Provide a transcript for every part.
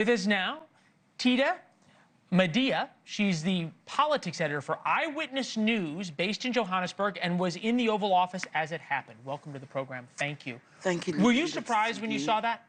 With us now, Tshidi Madia. She's the politics editor for Eyewitness News, based in Johannesburg, and was in the Oval Office as it happened. Welcome to the program. Thank you. Thank you. Were you surprised when you saw that?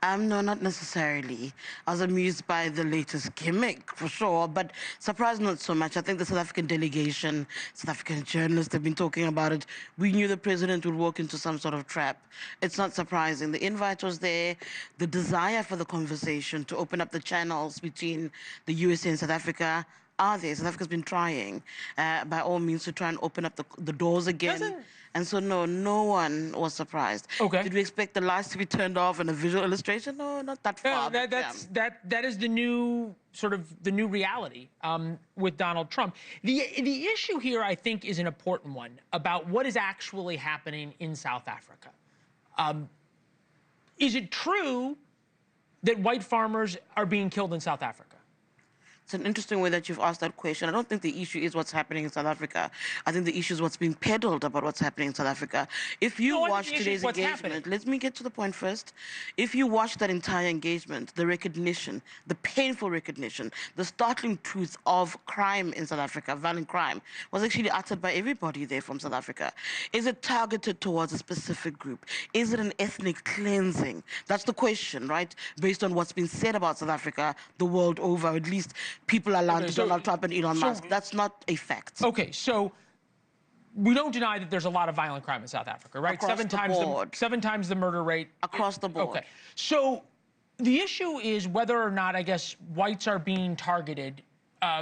No, not necessarily. I was amused by the latest gimmick, for sure, but surprised not so much. I think the South African delegation, South African journalists have been talking about it. We knew the president would walk into some sort of trap. It's not surprising. The invite was there. The desire for the conversation to open up the channels between the USA and South Africa are there. South Africa's been trying, by all means, to try and open up the doors again. And so, no one was surprised. Okay. Did we expect the lights to be turned off and a visual illustration? No, not that far. That is the new reality with Donald Trump. The issue here, I think, is an important one about what is actually happening in South Africa. Is it true that white farmers are being killed in South Africa? It's an interesting way that you've asked that question. I don't think the issue is what's happening in South Africa. I think the issue is what's being peddled about what's happening in South Africa. If you watch today's engagement, let me get to the point first. If you watch that entire engagement, the recognition, the painful recognition, the startling truth of crime in South Africa, violent crime, was actually uttered by everybody there from South Africa. Is it targeted towards a specific group? Is it an ethnic cleansing? That's the question, right? Based on what's been said about South Africa the world over, at least people aligned to Donald Trump and Elon Musk. That's not a fact. Okay, so we don't deny that there's a lot of violent crime in South Africa, right? Across the board. Seven times the murder rate. Across the board. Okay, so the issue is whether or not, I guess, whites are being targeted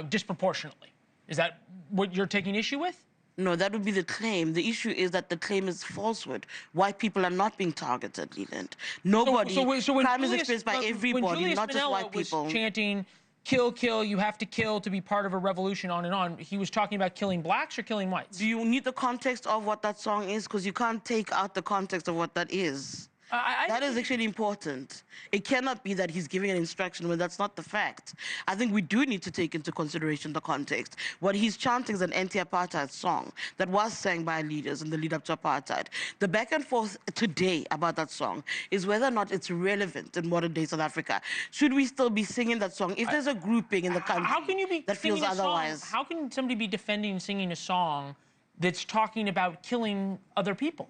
disproportionately. Is that what you're taking issue with? No, that would be the claim. The issue is that the claim is falsehood. White people are not being targeted, Leland. Nobody. So crime is experienced by everybody, not just white people. Was chanting, kill, kill, you have to kill to be part of a revolution, on and on. He was talking about killing blacks or killing whites? Do you need the context of what that song is? Because you can't take out the context of what that is. That is actually important. It cannot be that he's giving an instruction when that's not the fact. I think we do need to take into consideration the context. What he's chanting is an anti-apartheid song that was sang by leaders in the lead up to apartheid. The back and forth today about that song is whether or not it's relevant in modern day South Africa. Should we still be singing that song? If there's a grouping in the country that feels otherwise. How can somebody be defending singing a song that's talking about killing other people?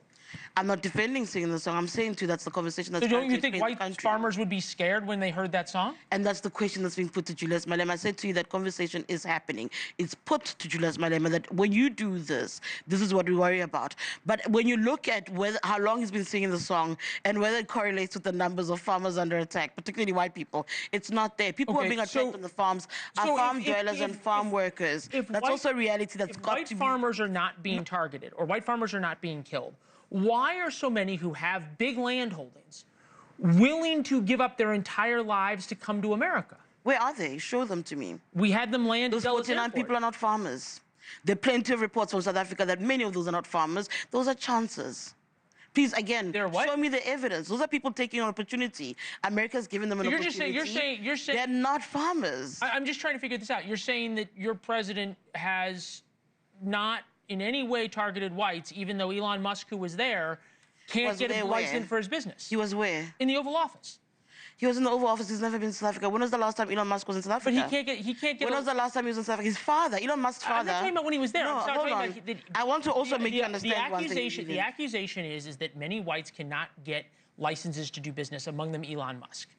I'm not defending singing the song. I'm saying to you that's the conversation that's So don't you think white farmers would be scared when they heard that song? And that's the question that's being put to Julius Malema. I said to you that conversation is happening. It's put to Julius Malema that when you do this, this is what we worry about. But when you look at how long he's been singing the song and whether it correlates with the numbers of farmers under attack, particularly white people, it's not there. People who are being attacked on the farms are farm dwellers and farm workers. That's also a reality that's got to be. White farmers are not being targeted, or white farmers are not being killed, why are so many who have big land holdings willing to give up their entire lives to come to America? Where are they? Show them to me. We had them land Those 49 people are not farmers. There are plenty of reports from South Africa that many of those are not farmers. Those are chances. Please, again, show me the evidence. Those are people taking an opportunity. America's given them an opportunity. You're saying they're not farmers. I'm just trying to figure this out. You're saying that your president has not in any way targeted whites, even though Elon Musk, who was there, can't get a license for his business. He was where? In the Oval Office. He was in the Oval Office. He's never been to South Africa. When was the last time Elon Musk was in South Africa? But he can't get. When was the last time he was in South Africa? His father, Elon Musk's father. I'm not talking about when he was there. No, hold on. I want to also make you understand one thing. The accusation is that many whites cannot get licenses to do business, among them Elon Musk.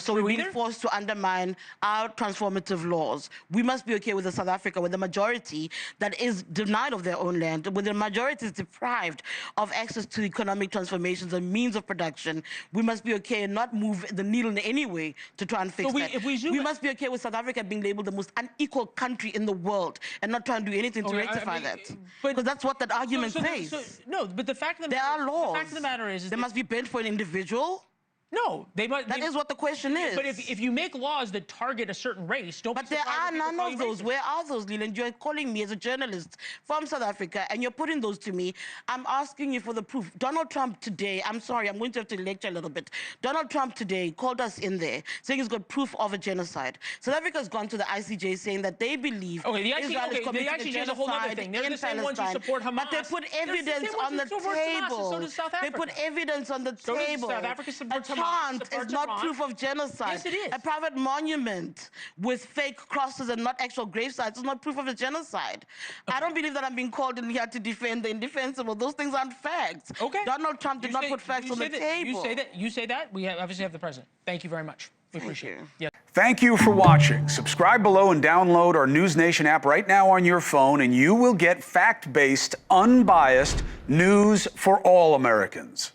So we're being forced to undermine our transformative laws. We must be okay with a South Africa where the majority that is denied of their own land, where the majority is deprived of access to economic transformations and means of production. We must be okay and not move the needle in any way to try and fix that. We must be okay with South Africa being labeled the most unequal country in the world and not trying to do anything to rectify that. Because that's what that argument says. No, but the fact of the matter, there are laws. The fact of the matter is there must be bent for an individual. No, that is what the question is. But if you make laws that target a certain race, don't. But there are none of those. Where are those, Leland? You're calling me as a journalist from South Africa, and you're putting those to me. I'm asking you for the proof. Donald Trump today, I'm sorry, I'm going to have to lecture a little bit. Donald Trump today called us in there, saying he's got proof of a genocide. South Africa's gone to the ICJ saying that they believe Israel is committing a genocide is a whole other thing. They're the same ones who support Hamas. But they put evidence on the table. So does South Africa. They put evidence on the table. South Africa supports Hamas. chant is not proof of genocide. Yes, it is. A private monument with fake crosses and not actual grave sites is not proof of a genocide. Okay. I don't believe that I'm being called in here to defend the indefensible. Those things aren't facts. Okay. Donald Trump did not put facts on the table. You say that. We obviously have the president. Thank you very much. We appreciate it. Yeah. Thank you for watching. Subscribe below and download our NewsNation app right now on your phone, and you will get fact-based, unbiased news for all Americans.